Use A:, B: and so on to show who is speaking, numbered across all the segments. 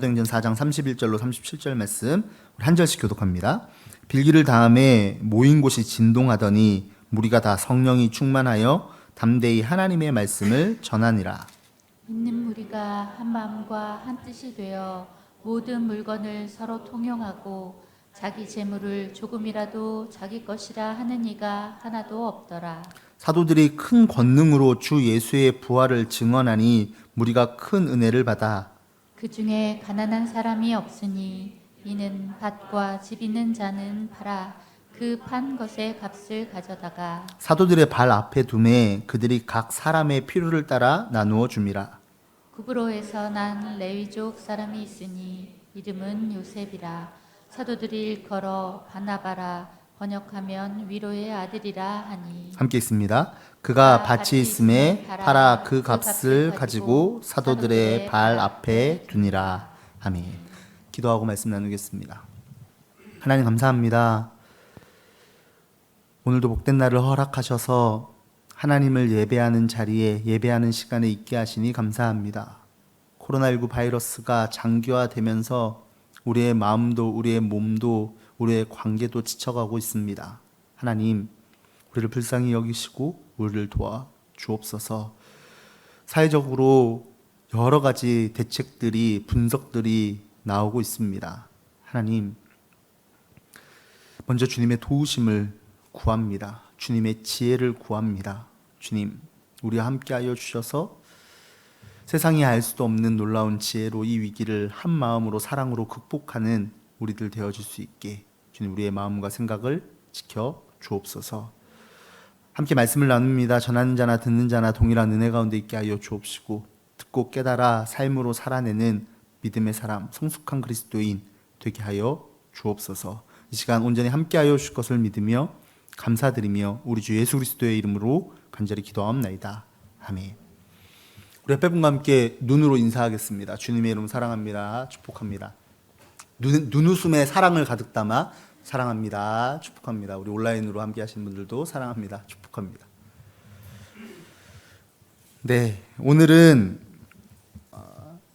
A: 사도행전 4장 31절로 37절 말씀 우리 한 절씩 교독합니다. 빌기를 다음에 모인 곳이 진동하더니 무리가 다 성령이 충만하여 담대히 하나님의 말씀을 전하니라.
B: 믿는 무리가 한 마음과 한 뜻이 되어 모든 물건을 서로 통용하고 자기 재물을 조금이라도 자기 것이라 하는 이가 하나도 없더라.
A: 사도들이 큰 권능으로 주 예수의 부활을 증언하니 무리가 큰 은혜를 받아
B: 그 중에 가난한 사람이 없으니 이는 밭과 집 있는 자는 팔아 그 판 것의 값을 가져다가
A: 사도들의 발 앞에 두매 그들이 각 사람의 필요를 따라 나누어 줌이라.
B: 구브로에서 난 레위족 사람이 있으니 이름은 요셉이라. 사도들이 일컬어 바나바라 번역하면 위로의 아들이라 하니.
A: 함께 있습니다. 그가 밭이 있음에 팔아 그 값을 가지고 사도들의 발 앞에 두니라. 아멘. 기도하고 말씀 나누겠습니다. 하나님 감사합니다. 오늘도 복된 날을 허락하셔서 하나님을 예배하는 자리에 예배하는 시간에 있게 하시니 감사합니다. 코로나19 바이러스가 장기화되면서 우리의 마음도 우리의 몸도 우리의 관계도 지쳐가고 있습니다. 하나님, 우리를 불쌍히 여기시고 우리를 도와 주옵소서. 사회적으로 여러 가지 대책들이 분석들이 나오고 있습니다. 하나님, 먼저 주님의 도우심을 구합니다. 주님의 지혜를 구합니다. 주님, 우리와 함께하여 주셔서 세상이 알 수도 없는 놀라운 지혜로 이 위기를 한 마음으로 사랑으로 극복하는 우리들 되어줄 수 있게 주님 우리의 마음과 생각을 지켜 주옵소서. 함께 말씀을 나눕니다. 전하는 자나 듣는 자나 동일한 은혜 가운데 있게 하여 주옵시고 듣고 깨달아 삶으로 살아내는 믿음의 사람, 성숙한 그리스도인 되게 하여 주옵소서. 이 시간 온전히 함께 하여 주실 것을 믿으며 감사드리며 우리 주 예수 그리스도의 이름으로 간절히 기도하옵나이다. 아멘. 우리 옆에 분과 함께 눈으로 인사하겠습니다. 주님의 이름 사랑합니다. 축복합니다. 눈웃음에 사랑을 가득 담아 사랑합니다. 축복합니다. 우리 온라인으로 함께 하시는 분들도 사랑합니다. 축복합니다. 네, 오늘은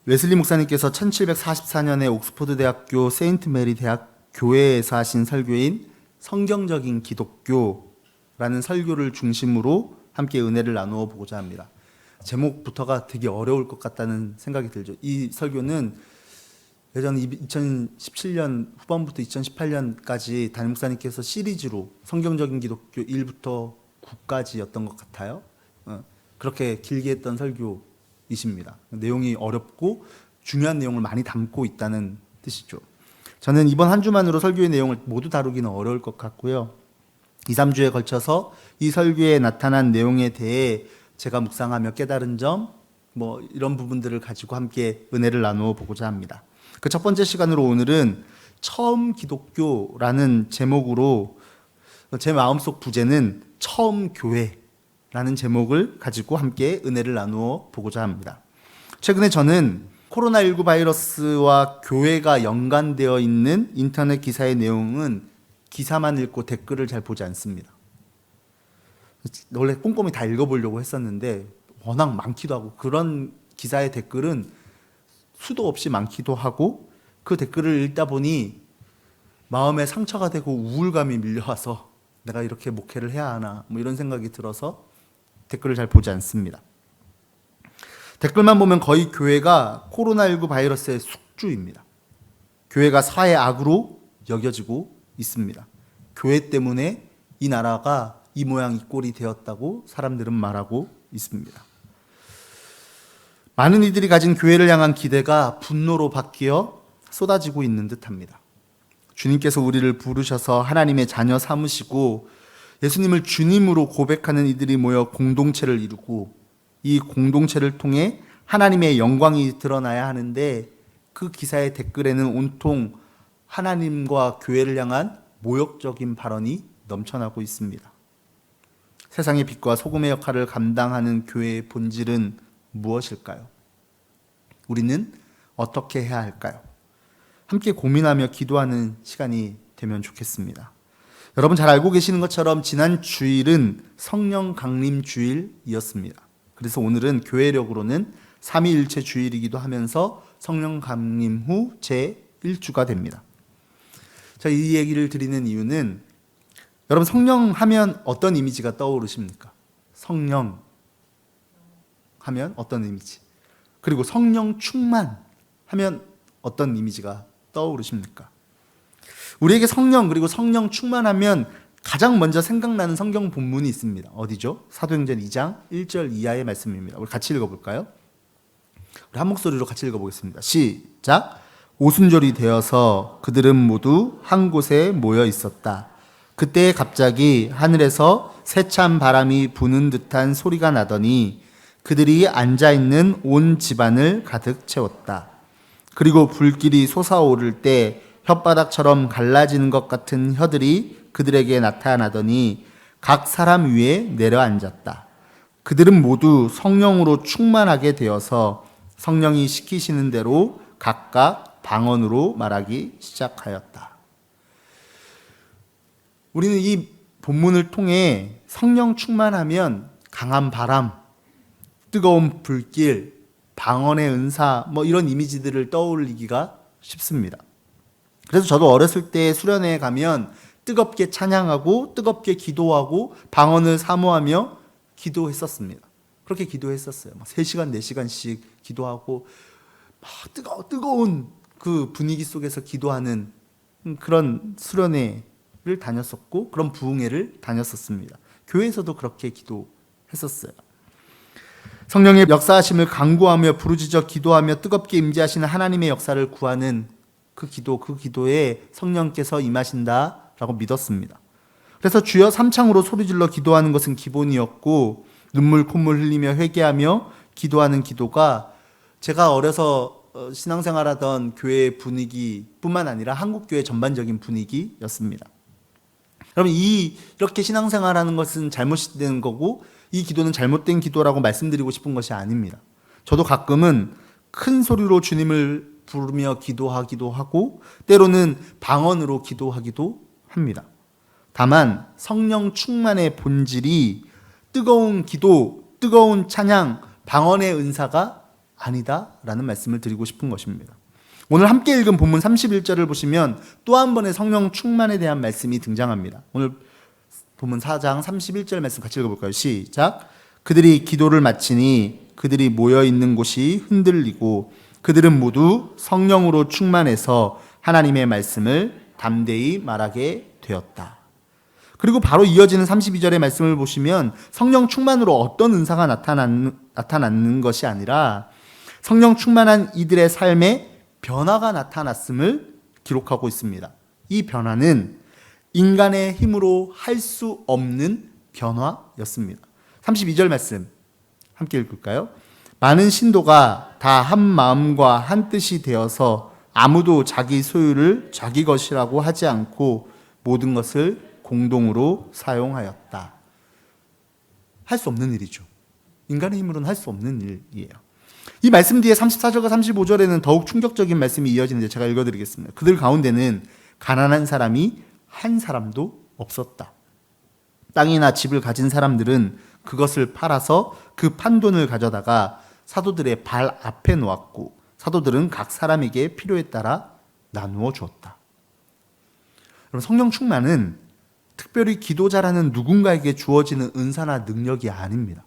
A: 웨슬리 목사님께서 1744년에 옥스퍼드 대학교 세인트 메리 대학 교회에서 하신 설교인 성경적인 기독교라는 설교를 중심으로 함께 은혜를 나누어 보고자 합니다. 제목부터가 되게 어려울 것 같다는 생각이 들죠. 이 설교는 예전 2017년 후반부터 2018년까지 담임 목사님께서 시리즈로 성경적인 기독교 1부터 9까지였던 것 같아요. 그렇게 길게 했던 설교이십니다. 내용이 어렵고 중요한 내용을 많이 담고 있다는 뜻이죠. 저는 이번 한 주만으로 설교의 내용을 모두 다루기는 어려울 것 같고요. 2, 3주에 걸쳐서 이 설교에 나타난 내용에 대해 제가 묵상하며 깨달은 점, 이런 부분들을 가지고 함께 은혜를 나누어 보고자 합니다. 그 첫 번째 시간으로 오늘은 처음 기독교라는 제목으로 제 마음속 부제는 처음 교회라는 제목을 가지고 함께 은혜를 나누어 보고자 합니다. 최근에 저는 코로나19 바이러스와 교회가 연관되어 있는 인터넷 기사의 내용은 기사만 읽고 댓글을 잘 보지 않습니다. 원래 꼼꼼히 다 읽어보려고 했었는데 워낙 많기도 하고 그런 기사의 댓글은 수도 없이 많기도 하고 그 댓글을 읽다 보니 마음에 상처가 되고 우울감이 밀려와서 내가 이렇게 목회를 해야 하나 이런 생각이 들어서 댓글을 잘 보지 않습니다. 댓글만 보면 거의 교회가 코로나19 바이러스의 숙주입니다. 교회가 사회 악으로 여겨지고 있습니다. 교회 때문에 이 나라가 이 모양 이 꼴이 되었다고 사람들은 말하고 있습니다. 많은 이들이 가진 교회를 향한 기대가 분노로 바뀌어 쏟아지고 있는 듯합니다. 주님께서 우리를 부르셔서 하나님의 자녀 삼으시고 예수님을 주님으로 고백하는 이들이 모여 공동체를 이루고 이 공동체를 통해 하나님의 영광이 드러나야 하는데 그 기사의 댓글에는 온통 하나님과 교회를 향한 모욕적인 발언이 넘쳐나고 있습니다. 세상의 빛과 소금의 역할을 감당하는 교회의 본질은 무엇일까요? 우리는 어떻게 해야 할까요? 함께 고민하며 기도하는 시간이 되면 좋겠습니다. 여러분 잘 알고 계시는 것처럼 지난 주일은 성령 강림 주일이었습니다. 그래서 오늘은 교회력으로는 삼위일체 주일이기도 하면서 성령 강림 후 제1주가 됩니다. 자, 이 얘기를 드리는 이유는 여러분 성령 하면 어떤 이미지가 떠오르십니까? 성령 하면 어떤 이미지? 그리고 성령 충만 하면 어떤 이미지가 떠오르십니까? 우리에게 성령 그리고 성령 충만하면 가장 먼저 생각나는 성경 본문이 있습니다. 어디죠? 사도행전 2장 1절 이하의 말씀입니다. 우리 같이 읽어볼까요? 우리 한 목소리로 같이 읽어보겠습니다. 시작! 오순절이 되어서 그들은 모두 한 곳에 모여 있었다. 그때 갑자기 하늘에서 세찬 바람이 부는 듯한 소리가 나더니 그들이 앉아있는 온 집안을 가득 채웠다. 그리고 불길이 솟아오를 때 혓바닥처럼 갈라지는 것 같은 혀들이 그들에게 나타나더니 각 사람 위에 내려앉았다. 그들은 모두 성령으로 충만하게 되어서 성령이 시키시는 대로 각각 방언으로 말하기 시작하였다. 우리는 이 본문을 통해 성령 충만하면 강한 바람, 뜨거운 불길, 방언의 은사 이런 이미지들을 떠올리기가 쉽습니다. 그래서 저도 어렸을 때 수련회에 가면 뜨겁게 찬양하고 뜨겁게 기도하고 방언을 사모하며 기도했었습니다. 그렇게 기도했었어요. 3시간, 4시간씩 기도하고 막 뜨거운 그 분위기 속에서 기도하는 그런 수련회를 다녔었고 그런 부흥회를 다녔었습니다. 교회에서도 그렇게 기도했었어요. 성령의 역사하심을 간구하며 부르짖어 기도하며 뜨겁게 임재하시는 하나님의 역사를 구하는 그 기도에 성령께서 임하신다라고 믿었습니다. 그래서 주여 삼창으로 소리질러 기도하는 것은 기본이었고 눈물 콧물 흘리며 회개하며 기도하는 기도가 제가 어려서 신앙생활하던 교회의 분위기뿐만 아니라 한국교회 전반적인 분위기였습니다. 여러분 이렇게 신앙생활하는 것은 잘못된 거고 이 기도는 잘못된 기도라고 말씀드리고 싶은 것이 아닙니다. 저도 가끔은 큰 소리로 주님을 부르며 기도하기도 하고 때로는 방언으로 기도하기도 합니다. 다만 성령 충만의 본질이 뜨거운 기도, 뜨거운 찬양, 방언의 은사가 아니다라는 말씀을 드리고 싶은 것입니다. 오늘 함께 읽은 본문 31절을 보시면 또 한 번의 성령 충만에 대한 말씀이 등장합니다. 오늘 본문 4장 31절 말씀 같이 읽어볼까요? 시작! 그들이 기도를 마치니 그들이 모여있는 곳이 흔들리고 그들은 모두 성령으로 충만해서 하나님의 말씀을 담대히 말하게 되었다. 그리고 바로 이어지는 32절의 말씀을 보시면 성령 충만으로 어떤 은사가 나타나는 것이 아니라 성령 충만한 이들의 삶에 변화가 나타났음을 기록하고 있습니다. 이 변화는 인간의 힘으로 할 수 없는 변화였습니다. 32절 말씀 함께 읽을까요? 많은 신도가 다 한 마음과 한 뜻이 되어서 아무도 자기 소유를 자기 것이라고 하지 않고 모든 것을 공동으로 사용하였다. 할 수 없는 일이죠. 인간의 힘으로는 할 수 없는 일이에요. 이 말씀 뒤에 34절과 35절에는 더욱 충격적인 말씀이 이어지는데 제가 읽어드리겠습니다. 그들 가운데는 가난한 사람이 한 사람도 없었다. 땅이나 집을 가진 사람들은 그것을 팔아서 그 판돈을 가져다가 사도들의 발 앞에 놓았고 사도들은 각 사람에게 필요에 따라 나누어 주었다. 여러분, 성령 충만은 특별히 기도 잘하는 누군가에게 주어지는 은사나 능력이 아닙니다.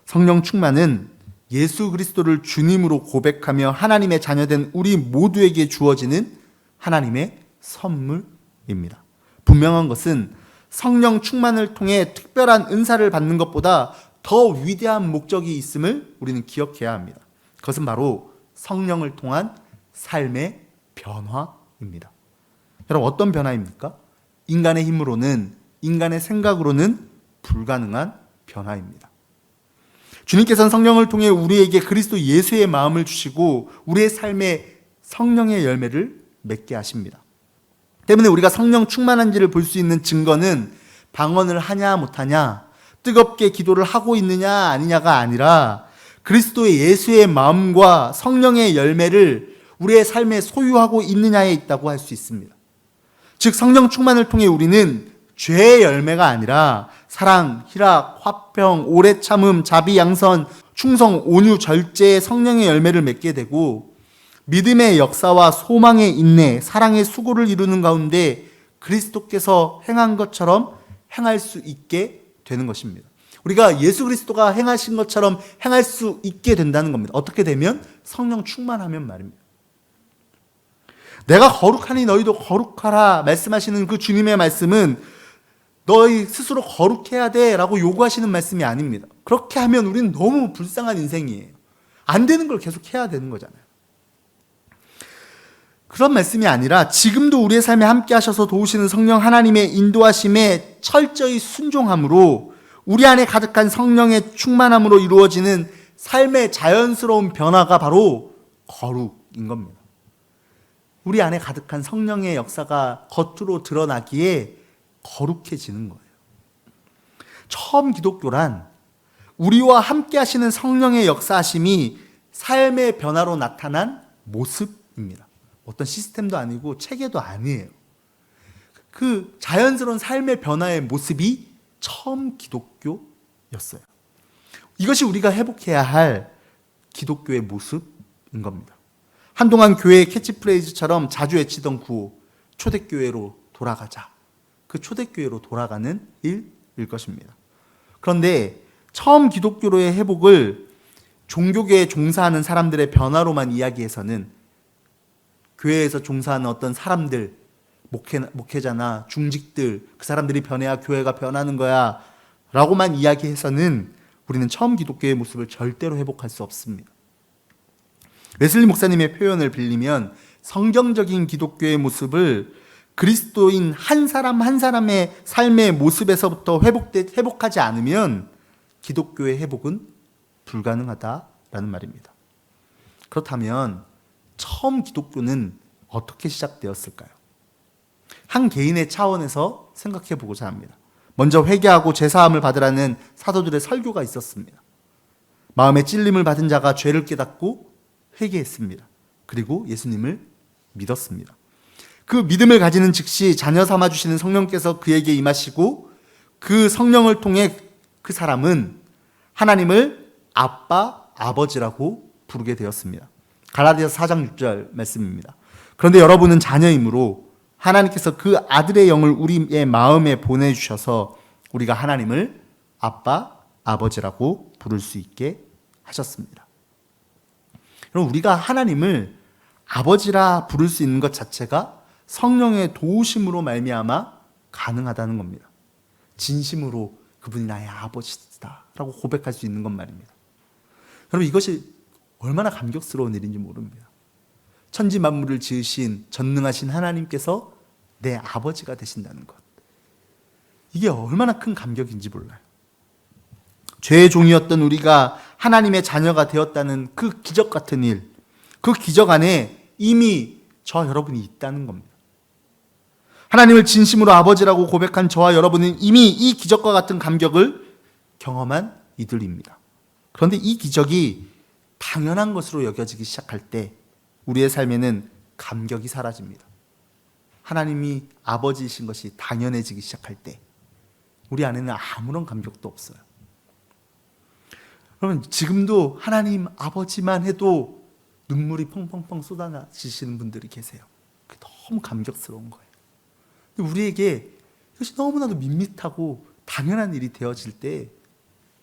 A: 성령 충만은 예수 그리스도를 주님으로 고백하며 하나님의 자녀된 우리 모두에게 주어지는 하나님의 선물입니다. 분명한 것은 성령 충만을 통해 특별한 은사를 받는 것보다 더 위대한 목적이 있음을 우리는 기억해야 합니다. 그것은 바로 성령을 통한 삶의 변화입니다. 여러분, 어떤 변화입니까? 인간의 힘으로는, 인간의 생각으로는 불가능한 변화입니다. 주님께서는 성령을 통해 우리에게 그리스도 예수의 마음을 주시고 우리의 삶에 성령의 열매를 맺게 하십니다. 때문에 우리가 성령 충만한지를 볼 수 있는 증거는 방언을 하냐 못하냐, 뜨겁게 기도를 하고 있느냐 아니냐가 아니라 그리스도의 예수의 마음과 성령의 열매를 우리의 삶에 소유하고 있느냐에 있다고 할 수 있습니다. 즉 성령 충만을 통해 우리는 죄의 열매가 아니라 사랑, 희락, 화평, 오래 참음, 자비, 양선, 충성, 온유, 절제의 성령의 열매를 맺게 되고 믿음의 역사와 소망의 인내, 사랑의 수고를 이루는 가운데 그리스도께서 행한 것처럼 행할 수 있게 되는 것입니다. 우리가 예수 그리스도가 행하신 것처럼 행할 수 있게 된다는 겁니다. 어떻게 되면? 성령 충만하면 말입니다. 내가 거룩하니 너희도 거룩하라 말씀하시는 그 주님의 말씀은 너희 스스로 거룩해야 돼 라고 요구하시는 말씀이 아닙니다. 그렇게 하면 우리는 너무 불쌍한 인생이에요. 안 되는 걸 계속 해야 되는 거잖아요. 그런 말씀이 아니라 지금도 우리의 삶에 함께 하셔서 도우시는 성령 하나님의 인도하심에 철저히 순종함으로 우리 안에 가득한 성령의 충만함으로 이루어지는 삶의 자연스러운 변화가 바로 거룩인 겁니다. 우리 안에 가득한 성령의 역사가 겉으로 드러나기에 거룩해지는 거예요. 처음 기독교란 우리와 함께 하시는 성령의 역사하심이 삶의 변화로 나타난 모습입니다. 어떤 시스템도 아니고 체계도 아니에요. 그 자연스러운 삶의 변화의 모습이 처음 기독교였어요. 이것이 우리가 회복해야 할 기독교의 모습인 겁니다. 한동안 교회의 캐치프레이즈처럼 자주 외치던 구호, 초대교회로 돌아가자. 그 초대교회로 돌아가는 일일 것입니다. 그런데 처음 기독교로의 회복을 종교계에 종사하는 사람들의 변화로만 이야기해서는 교회에서 종사하는 어떤 사람들, 목회자나 중직들, 그 사람들이 변해야 교회가 변하는 거야 라고만 이야기해서는 우리는 처음 기독교의 모습을 절대로 회복할 수 없습니다. 웨슬리 목사님의 표현을 빌리면 성경적인 기독교의 모습을 그리스도인 한 사람 한 사람의 삶의 모습에서부터 회복하지 않으면 기독교의 회복은 불가능하다라는 말입니다. 그렇다면 처음 기독교는 어떻게 시작되었을까요? 한 개인의 차원에서 생각해 보고자 합니다. 먼저 회개하고 제사함을 받으라는 사도들의 설교가 있었습니다. 마음에 찔림을 받은 자가 죄를 깨닫고 회개했습니다. 그리고 예수님을 믿었습니다. 그 믿음을 가지는 즉시 자녀 삼아주시는 성령께서 그에게 임하시고 그 성령을 통해 그 사람은 하나님을 아빠, 아버지라고 부르게 되었습니다. 갈라디아서 4장 6절 말씀입니다. 그런데 여러분은 자녀이므로 하나님께서 그 아들의 영을 우리의 마음에 보내주셔서 우리가 하나님을 아빠, 아버지라고 부를 수 있게 하셨습니다. 그럼 우리가 하나님을 아버지라 부를 수 있는 것 자체가 성령의 도우심으로 말미암아 가능하다는 겁니다. 진심으로 그분이 나의 아버지다라고 고백할 수 있는 것 말입니다. 여러분 이것이 얼마나 감격스러운 일인지 모릅니다. 천지 만물을 지으신 전능하신 하나님께서 내 아버지가 되신다는 것. 이게 얼마나 큰 감격인지 몰라요. 죄의 종이었던 우리가 하나님의 자녀가 되었다는 그 기적 같은 일, 그 기적 안에 이미 저 여러분이 있다는 겁니다. 하나님을 진심으로 아버지라고 고백한 저와 여러분은 이미 이 기적과 같은 감격을 경험한 이들입니다. 그런데 이 기적이 당연한 것으로 여겨지기 시작할 때 우리의 삶에는 감격이 사라집니다. 하나님이 아버지이신 것이 당연해지기 시작할 때 우리 안에는 아무런 감격도 없어요. 그러면 지금도 하나님 아버지만 해도 눈물이 펑펑펑 쏟아지시는 분들이 계세요. 그게 너무 감격스러운 거예요. 근데 우리에게 이것이 너무나도 밋밋하고 당연한 일이 되어질 때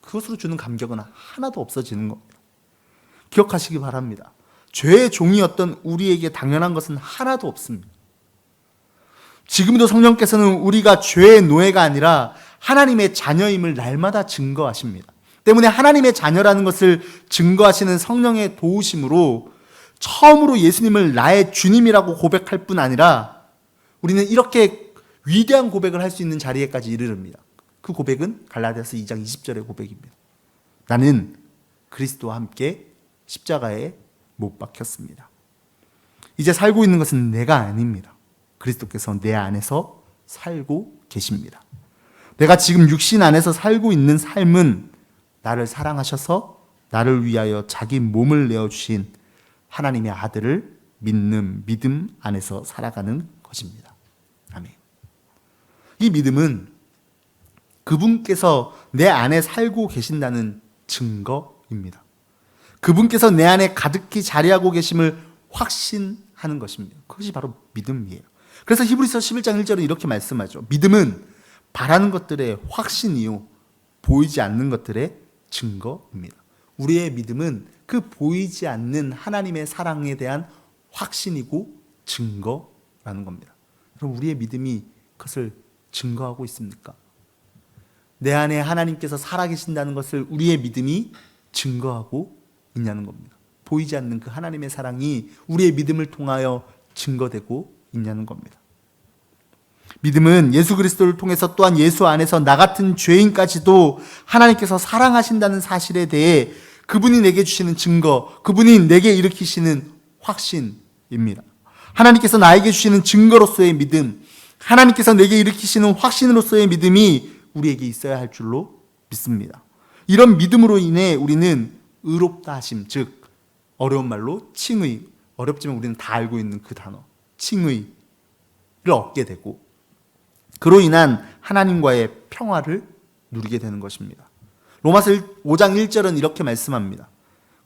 A: 그것으로 주는 감격은 하나도 없어지는 겁니다. 기억하시기 바랍니다. 죄의 종이었던 우리에게 당연한 것은 하나도 없습니다. 지금도 성령께서는 우리가 죄의 노예가 아니라 하나님의 자녀임을 날마다 증거하십니다. 때문에 하나님의 자녀라는 것을 증거하시는 성령의 도우심으로 처음으로 예수님을 나의 주님이라고 고백할 뿐 아니라 우리는 이렇게 위대한 고백을 할 수 있는 자리에까지 이르릅니다. 그 고백은 갈라디아서 2장 20절의 고백입니다. 나는 그리스도와 함께 십자가에 못 박혔습니다. 이제 살고 있는 것은 내가 아닙니다. 그리스도께서 내 안에서 살고 계십니다. 내가 지금 육신 안에서 살고 있는 삶은 나를 사랑하셔서 나를 위하여 자기 몸을 내어주신 하나님의 아들을 믿는 믿음 안에서 살아가는 것입니다. 아멘. 이 믿음은 그분께서 내 안에 살고 계신다는 증거입니다. 그분께서 내 안에 가득히 자리하고 계심을 확신하는 것입니다. 그것이 바로 믿음이에요. 그래서 히브리서 11장 1절은 이렇게 말씀하죠. 믿음은 바라는 것들의 확신이요 보이지 않는 것들의 증거입니다. 우리의 믿음은 그 보이지 않는 하나님의 사랑에 대한 확신이고 증거라는 겁니다. 그럼 우리의 믿음이 그것을 증거하고 있습니까? 내 안에 하나님께서 살아계신다는 것을 우리의 믿음이 증거하고 있냐는 겁니다. 보이지 않는 그 하나님의 사랑이 우리의 믿음을 통하여 증거되고 있냐는 겁니다. 믿음은 예수 그리스도를 통해서 또한 예수 안에서 나 같은 죄인까지도 하나님께서 사랑하신다는 사실에 대해 그분이 내게 주시는 증거, 그분이 내게 일으키시는 확신입니다. 하나님께서 나에게 주시는 증거로서의 믿음, 하나님께서 내게 일으키시는 확신으로서의 믿음이 우리에게 있어야 할 줄로 믿습니다. 이런 믿음으로 인해 우리는 의롭다 하심, 즉 어려운 말로 칭의, 어렵지만 우리는 다 알고 있는 그 단어 칭의를 얻게 되고 그로 인한 하나님과의 평화를 누리게 되는 것입니다. 로마서 5장 1절은 이렇게 말씀합니다.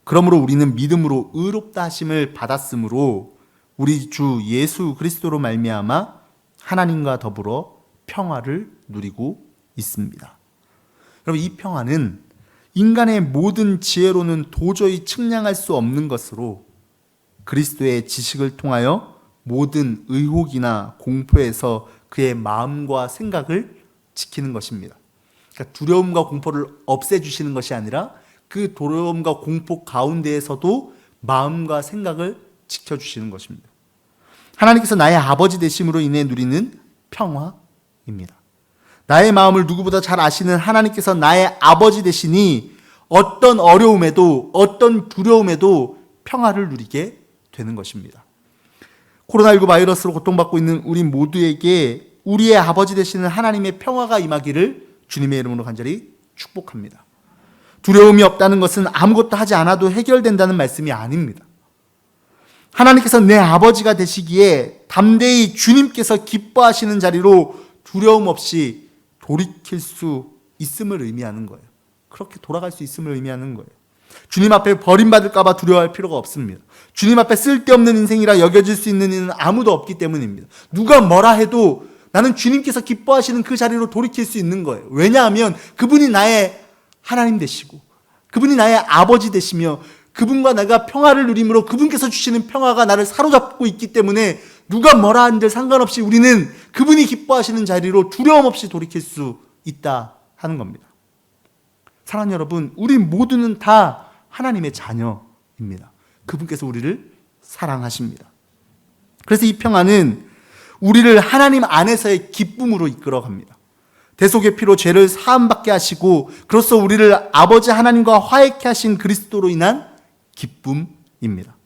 A: 그러므로 우리는 믿음으로 의롭다 하심을 받았으므로 우리 주 예수 그리스도로 말미암아 하나님과 더불어 평화를 누리고 있습니다. 여러분, 이 평화는 인간의 모든 지혜로는 도저히 측량할 수 없는 것으로 그리스도의 지식을 통하여 모든 의혹이나 공포에서 그의 마음과 생각을 지키는 것입니다. 그러니까 두려움과 공포를 없애주시는 것이 아니라 그 두려움과 공포 가운데에서도 마음과 생각을 지켜주시는 것입니다. 하나님께서 나의 아버지 되심으로 인해 누리는 평화입니다. 나의 마음을 누구보다 잘 아시는 하나님께서 나의 아버지 되시니 어떤 어려움에도 어떤 두려움에도 평화를 누리게 되는 것입니다. 코로나19 바이러스로 고통받고 있는 우리 모두에게 우리의 아버지 되시는 하나님의 평화가 임하기를 주님의 이름으로 간절히 축복합니다. 두려움이 없다는 것은 아무것도 하지 않아도 해결된다는 말씀이 아닙니다. 하나님께서 내 아버지가 되시기에 담대히 주님께서 기뻐하시는 자리로 두려움 없이 돌이킬 수 있음을 의미하는 거예요. 그렇게 돌아갈 수 있음을 의미하는 거예요. 주님 앞에 버림받을까 봐 두려워할 필요가 없습니다. 주님 앞에 쓸데없는 인생이라 여겨질 수 있는 이는 아무도 없기 때문입니다. 누가 뭐라 해도 나는 주님께서 기뻐하시는 그 자리로 돌이킬 수 있는 거예요. 왜냐하면 그분이 나의 하나님 되시고 그분이 나의 아버지 되시며 그분과 내가 평화를 누림으로 그분께서 주시는 평화가 나를 사로잡고 있기 때문에 누가 뭐라 한들 상관없이 우리는 그분이 기뻐하시는 자리로 두려움 없이 돌이킬 수 있다 하는 겁니다. 사랑하는 여러분, 우리 모두는 다 하나님의 자녀입니다. 그분께서 우리를 사랑하십니다. 그래서 이 평화는 우리를 하나님 안에서의 기쁨으로 이끌어갑니다. 대속의 피로 죄를 사함받게 하시고 그로써 우리를 아버지 하나님과 화해케 하신 그리스도로 인한 기쁨입니다.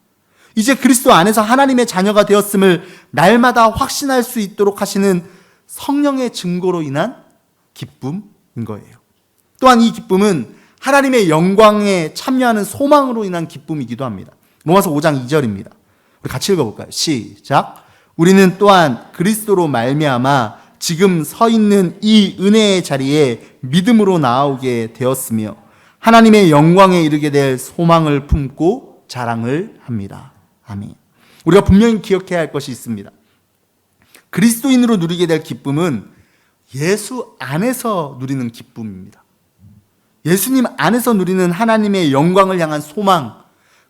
A: 이제 그리스도 안에서 하나님의 자녀가 되었음을 날마다 확신할 수 있도록 하시는 성령의 증거로 인한 기쁨인 거예요. 또한 이 기쁨은 하나님의 영광에 참여하는 소망으로 인한 기쁨이기도 합니다. 로마서 5장 2절입니다. 우리 같이 읽어볼까요? 시작. 우리는 또한 그리스도로 말미암아 지금 서 있는 이 은혜의 자리에 믿음으로 나아오게 되었으며 하나님의 영광에 이르게 될 소망을 품고 자랑을 합니다. 아멘. 우리가 분명히 기억해야 할 것이 있습니다. 그리스도인으로 누리게 될 기쁨은 예수 안에서 누리는 기쁨입니다. 예수님 안에서 누리는 하나님의 영광을 향한 소망,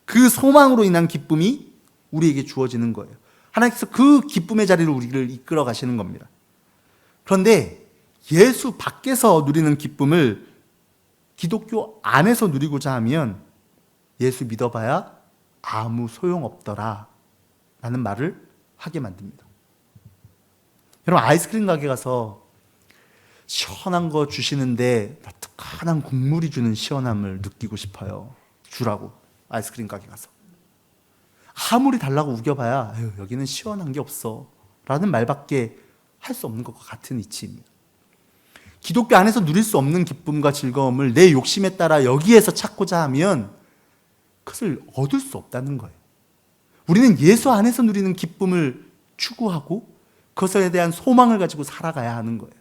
A: 그 소망으로 인한 기쁨이 우리에게 주어지는 거예요. 하나님께서 그 기쁨의 자리로 우리를 이끌어 가시는 겁니다. 그런데 예수 밖에서 누리는 기쁨을 기독교 안에서 누리고자 하면 예수 믿어봐야 아무 소용없더라 라는 말을 하게 만듭니다. 여러분, 아이스크림 가게 가서 시원한 거 주시는데 뜨끈한 국물이 주는 시원함을 느끼고 싶어요. 주라고, 아이스크림 가게 가서. 아무리 달라고 우겨봐야 여기는 시원한 게 없어 라는 말밖에 할 수 없는 것과 같은 이치입니다. 기독교 안에서 누릴 수 없는 기쁨과 즐거움을 내 욕심에 따라 여기에서 찾고자 하면 그것을 얻을 수 없다는 거예요. 우리는 예수 안에서 누리는 기쁨을 추구하고 그것에 대한 소망을 가지고 살아가야 하는 거예요.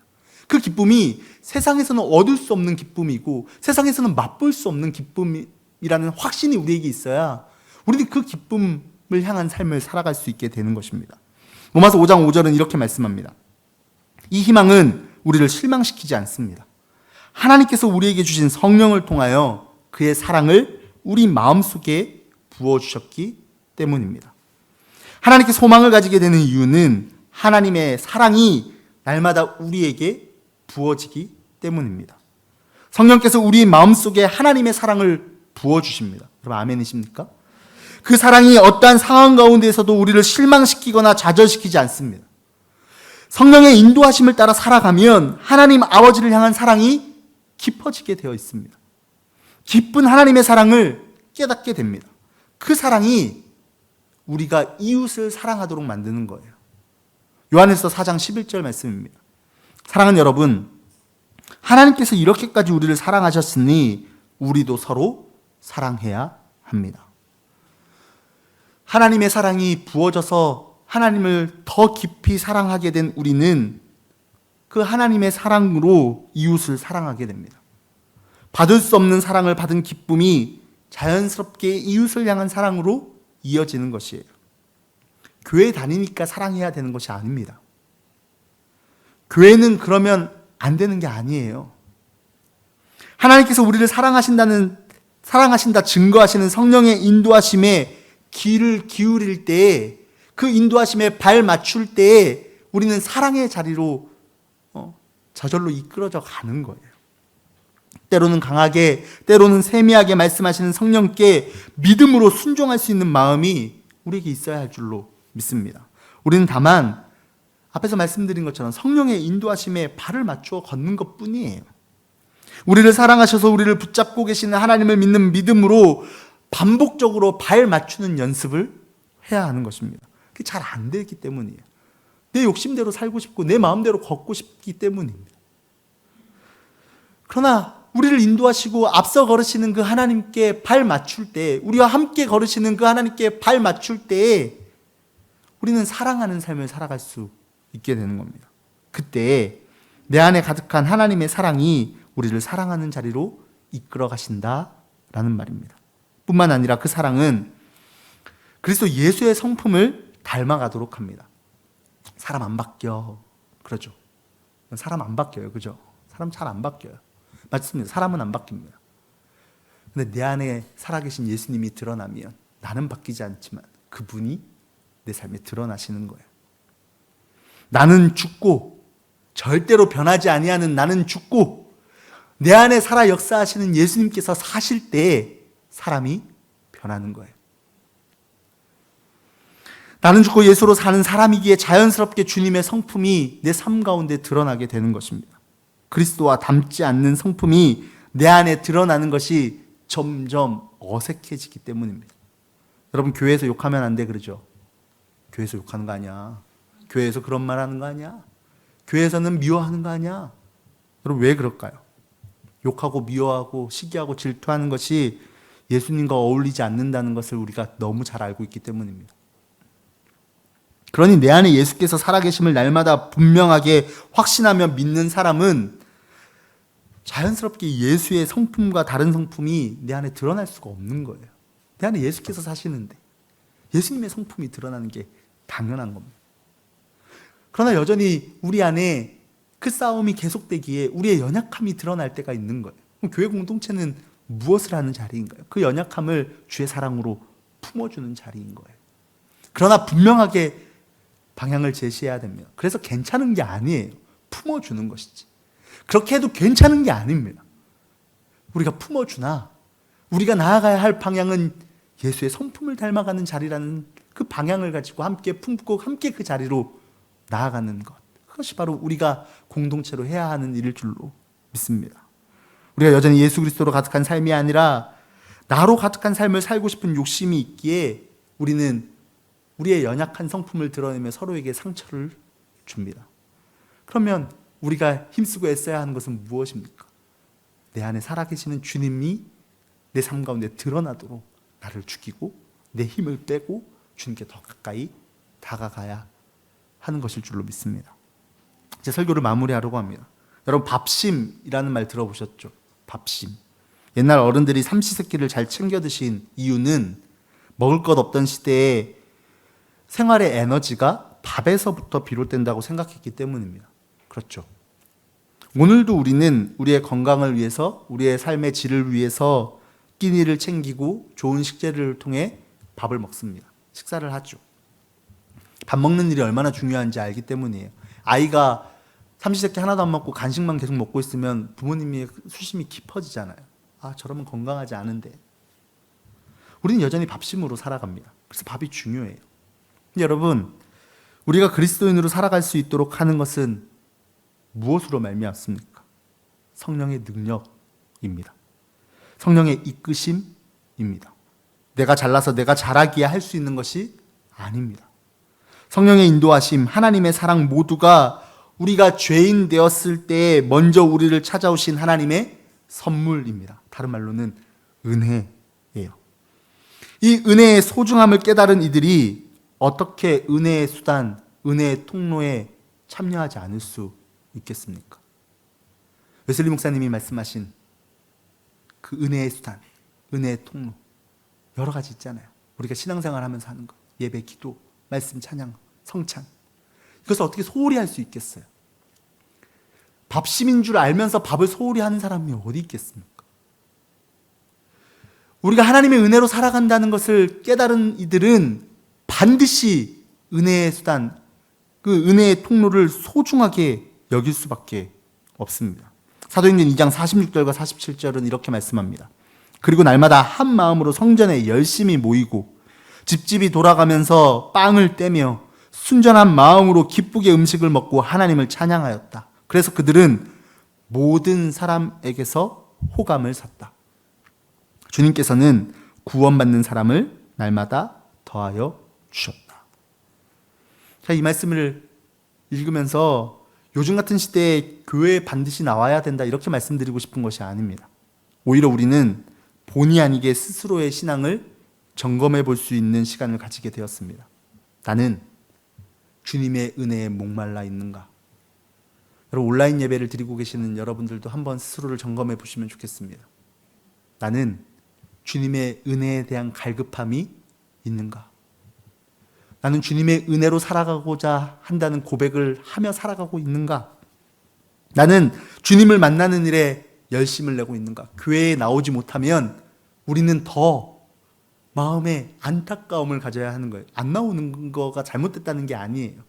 A: 그 기쁨이 세상에서는 얻을 수 없는 기쁨이고 세상에서는 맛볼 수 없는 기쁨이라는 확신이 우리에게 있어야 우리는 그 기쁨을 향한 삶을 살아갈 수 있게 되는 것입니다. 로마서 5장 5절은 이렇게 말씀합니다. 이 희망은 우리를 실망시키지 않습니다. 하나님께서 우리에게 주신 성령을 통하여 그의 사랑을 우리 마음속에 부어주셨기 때문입니다. 하나님께 소망을 가지게 되는 이유는 하나님의 사랑이 날마다 우리에게 부어지기 때문입니다. 성령께서 우리 마음속에 하나님의 사랑을 부어주십니다. 여러분 아멘이십니까? 그 사랑이 어떠한 상황 가운데에서도 우리를 실망시키거나 좌절시키지 않습니다. 성령의 인도하심을 따라 살아가면 하나님 아버지를 향한 사랑이 깊어지게 되어 있습니다. 깊은 하나님의 사랑을 깨닫게 됩니다. 그 사랑이 우리가 이웃을 사랑하도록 만드는 거예요. 요한일서 4장 11절 말씀입니다. 사랑하는 여러분, 하나님께서 이렇게까지 우리를 사랑하셨으니 우리도 서로 사랑해야 합니다. 하나님의 사랑이 부어져서 하나님을 더 깊이 사랑하게 된 우리는 그 하나님의 사랑으로 이웃을 사랑하게 됩니다. 받을 수 없는 사랑을 받은 기쁨이 자연스럽게 이웃을 향한 사랑으로 이어지는 것이에요. 교회 다니니까 사랑해야 되는 것이 아닙니다. 교회는 그러면 안 되는 게 아니에요. 하나님께서 우리를 사랑하신다 증거하시는 성령의 인도하심에 귀를 기울일 때에, 그 인도하심에 발 맞출 때에 우리는 사랑의 자리로 저절로 이끌어져 가는 거예요. 때로는 강하게, 때로는 세미하게 말씀하시는 성령께 믿음으로 순종할 수 있는 마음이 우리에게 있어야 할 줄로 믿습니다. 우리는 다만 앞에서 말씀드린 것처럼 성령의 인도하심에 발을 맞추어 걷는 것뿐이에요. 우리를 사랑하셔서 우리를 붙잡고 계시는 하나님을 믿는 믿음으로 반복적으로 발 맞추는 연습을 해야 하는 것입니다. 그게 잘 안 되기 때문이에요. 내 욕심대로 살고 싶고 내 마음대로 걷고 싶기 때문입니다. 그러나 우리를 인도하시고 앞서 걸으시는 그 하나님께 발 맞출 때, 우리와 함께 걸으시는 그 하나님께 발 맞출 때에 우리는 사랑하는 삶을 살아갈 수 있게 되는 겁니다. 그때 내 안에 가득한 하나님의 사랑이 우리를 사랑하는 자리로 이끌어 가신다라는 말입니다. 뿐만 아니라 그 사랑은 그리스도 예수의 성품을 닮아가도록 합니다. 사람 안 바뀌어. 그러죠. 사람 안 바뀌어요. 그죠? 사람 잘 안 바뀌어요. 맞습니다. 사람은 안 바뀝니다. 근데 내 안에 살아계신 예수님이 드러나면 나는 바뀌지 않지만 그분이 내 삶에 드러나시는 거예요. 나는 죽고, 절대로 변하지 아니하는 나는 죽고 내 안에 살아 역사하시는 예수님께서 사실 때 사람이 변하는 거예요. 나는 죽고 예수로 사는 사람이기에 자연스럽게 주님의 성품이 내 삶 가운데 드러나게 되는 것입니다. 그리스도와 닮지 않는 성품이 내 안에 드러나는 것이 점점 어색해지기 때문입니다. 여러분 교회에서 욕하면 안 돼 그러죠? 교회에서 욕하는 거 아니야. 교회에서 그런 말 하는 거 아니야. 교회에서는 미워하는 거 아니야. 여러분 왜 그럴까요? 욕하고 미워하고 시기하고 질투하는 것이 예수님과 어울리지 않는다는 것을 우리가 너무 잘 알고 있기 때문입니다. 그러니 내 안에 예수께서 살아계심을 날마다 분명하게 확신하며 믿는 사람은 자연스럽게 예수의 성품과 다른 성품이 내 안에 드러날 수가 없는 거예요. 내 안에 예수께서 사시는데 예수님의 성품이 드러나는 게 당연한 겁니다. 그러나 여전히 우리 안에 그 싸움이 계속되기에 우리의 연약함이 드러날 때가 있는 거예요. 그럼 교회 공동체는 무엇을 하는 자리인가요? 그 연약함을 주의 사랑으로 품어주는 자리인 거예요. 그러나 분명하게 방향을 제시해야 됩니다. 그래서 괜찮은 게 아니에요. 품어주는 것이지. 그렇게 해도 괜찮은 게 아닙니다. 우리가 품어주나 우리가 나아가야 할 방향은 예수의 성품을 닮아가는 자리라는 그 방향을 가지고 함께 품고 함께 그 자리로 나아가는 것. 그것이 바로 우리가 공동체로 해야 하는 일일 줄로 믿습니다. 우리가 여전히 예수 그리스도로 가득한 삶이 아니라 나로 가득한 삶을 살고 싶은 욕심이 있기에 우리는 우리의 연약한 성품을 드러내며 서로에게 상처를 줍니다. 그러면 우리가 힘쓰고 애써야 하는 것은 무엇입니까? 내 안에 살아계시는 주님이 내 삶 가운데 드러나도록 나를 죽이고 내 힘을 빼고 주님께 더 가까이 다가가야 하는 것일 줄로 믿습니다. 이제 설교를 마무리하려고 합니다. 여러분 밥심이라는 말 들어보셨죠? 밥심. 옛날 어른들이 삼시세끼를 잘 챙겨 드신 이유는 먹을 것 없던 시대에 생활의 에너지가 밥에서부터 비롯된다고 생각했기 때문입니다. 그렇죠. 오늘도 우리는 우리의 건강을 위해서, 우리의 삶의 질을 위해서 끼니를 챙기고 좋은 식재료를 통해 밥을 먹습니다. 식사를 하죠. 밥 먹는 일이 얼마나 중요한지 알기 때문이에요. 아이가 삼시세끼 하나도 안 먹고 간식만 계속 먹고 있으면 부모님이 수심이 깊어지잖아요. 아, 저러면 건강하지 않은데. 우리는 여전히 밥심으로 살아갑니다. 그래서 밥이 중요해요. 근데 여러분, 우리가 그리스도인으로 살아갈 수 있도록 하는 것은 무엇으로 말미암습니까? 성령의 능력입니다. 성령의 이끄심입니다. 내가 잘나서 내가 잘하기에 할 수 있는 것이 아닙니다. 성령의 인도하심, 하나님의 사랑 모두가 우리가 죄인 되었을 때 먼저 우리를 찾아오신 하나님의 선물입니다. 다른 말로는 은혜예요. 이 은혜의 소중함을 깨달은 이들이 어떻게 은혜의 수단, 은혜의 통로에 참여하지 않을 수 있겠습니까? 웨슬리 목사님이 말씀하신 그 은혜의 수단, 은혜의 통로 여러 가지 있잖아요. 우리가 신앙생활 하면서 하는 거, 예배, 기도, 말씀, 찬양, 성찬, 이것을 어떻게 소홀히 할 수 있겠어요? 밥심인 줄 알면서 밥을 소홀히 하는 사람이 어디 있겠습니까? 우리가 하나님의 은혜로 살아간다는 것을 깨달은 이들은 반드시 은혜의 수단, 그 은혜의 통로를 소중하게 여길 수밖에 없습니다. 사도행전 2장 46절과 47절은 이렇게 말씀합니다. 그리고 날마다 한 마음으로 성전에 열심히 모이고 집집이 돌아가면서 빵을 떼며 순전한 마음으로 기쁘게 음식을 먹고 하나님을 찬양하였다. 그래서 그들은 모든 사람에게서 호감을 샀다. 주님께서는 구원받는 사람을 날마다 더하여 주셨다. 자, 이 말씀을 읽으면서 요즘 같은 시대에 교회에 반드시 나와야 된다 이렇게 말씀드리고 싶은 것이 아닙니다. 오히려 우리는 본의 아니게 스스로의 신앙을 점검해 볼 수 있는 시간을 가지게 되었습니다. 나는 주님의 은혜에 목말라 있는가? 여러분, 온라인 예배를 드리고 계시는 여러분들도 한번 스스로를 점검해 보시면 좋겠습니다. 나는 주님의 은혜에 대한 갈급함이 있는가? 나는 주님의 은혜로 살아가고자 한다는 고백을 하며 살아가고 있는가? 나는 주님을 만나는 일에 열심을 내고 있는가? 교회에 나오지 못하면 우리는 더 마음에 안타까움을 가져야 하는 거예요. 안 나오는 거가 잘못됐다는 게 아니에요.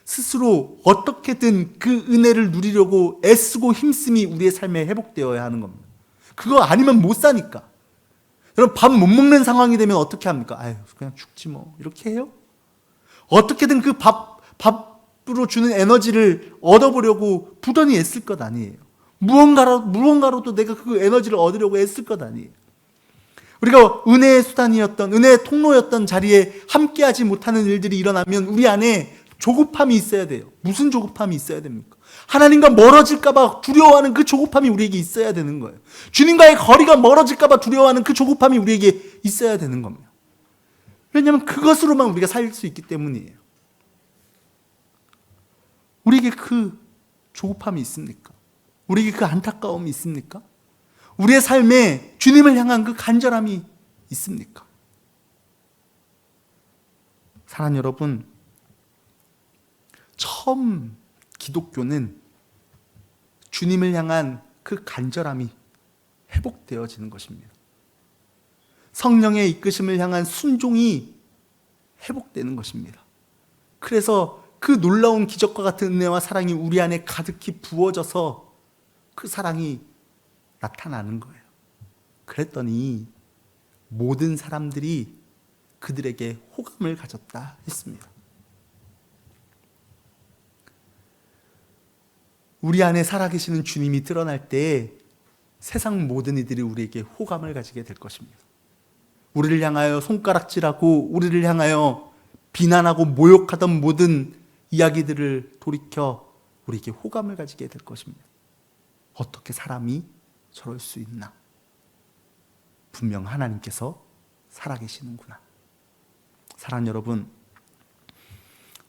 A: 스스로 어떻게든 그 은혜를 누리려고 애쓰고 힘쓰이 우리의 삶에 회복되어야 하는 겁니다. 그거 아니면 못 사니까. 여러분, 밥 못 먹는 상황이 되면 어떻게 합니까? 아유, 그냥 죽지 뭐. 이렇게 해요? 어떻게든 그 밥으로 주는 에너지를 얻어보려고 부단히 애쓸 것 아니에요. 무언가로도 내가 그 에너지를 얻으려고 애쓸 것 아니에요. 우리가 은혜의 수단이었던, 은혜의 통로였던 자리에 함께하지 못하는 일들이 일어나면 우리 안에 조급함이 있어야 돼요. 무슨 조급함이 있어야 됩니까? 하나님과 멀어질까봐 두려워하는 그 조급함이 우리에게 있어야 되는 거예요. 주님과의 거리가 멀어질까봐 두려워하는 그 조급함이 우리에게 있어야 되는 겁니다. 왜냐하면 그것으로만 우리가 살 수 있기 때문이에요. 우리에게 그 조급함이 있습니까? 우리에게 그 안타까움이 있습니까? 우리의 삶에 주님을 향한 그 간절함이 있습니까? 사랑하는 여러분, 처음 기독교는 주님을 향한 그 간절함이 회복되어지는 것입니다. 성령의 이끄심을 향한 순종이 회복되는 것입니다. 그래서 그 놀라운 기적과 같은 은혜와 사랑이 우리 안에 가득히 부어져서 그 사랑이 나타나는 거예요. 그랬더니 모든 사람들이 그들에게 호감을 가졌다 했습니다. 우리 안에 살아계시는 주님이 드러날 때 세상 모든 이들이 우리에게 호감을 가지게 될 것입니다. 우리를 향하여 손가락질하고 우리를 향하여 비난하고 모욕하던 모든 이야기들을 돌이켜 우리에게 호감을 가지게 될 것입니다. 어떻게 사람이 저럴 수 있나? 분명 하나님께서 살아계시는구나. 사랑하는 여러분,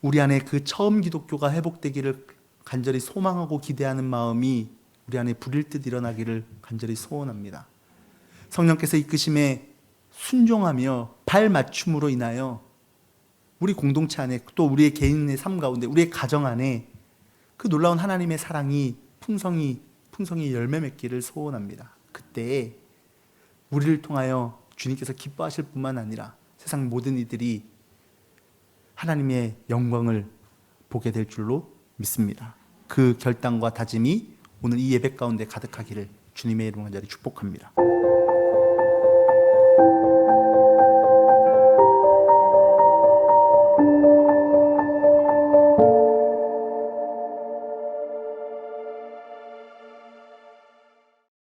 A: 우리 안에 그 처음 기독교가 회복되기를 간절히 소망하고 기대하는 마음이 우리 안에 불일 듯 일어나기를 간절히 소원합니다. 성령께서 이끄심에 순종하며 발 맞춤으로 인하여 우리 공동체 안에 또 우리의 개인의 삶 가운데 우리의 가정 안에 그 놀라운 하나님의 사랑이 풍성히 열매 맺기를 소원합니다. 그때 우리를 통하여 주님께서 기뻐하실 뿐만 아니라 세상 모든 이들이 하나님의 영광을 보게 될 줄로 믿습니다. 그 결단과 다짐이 오늘 이 예배 가운데 가득하기를 주님의 이름으로 간절히 축복합니다.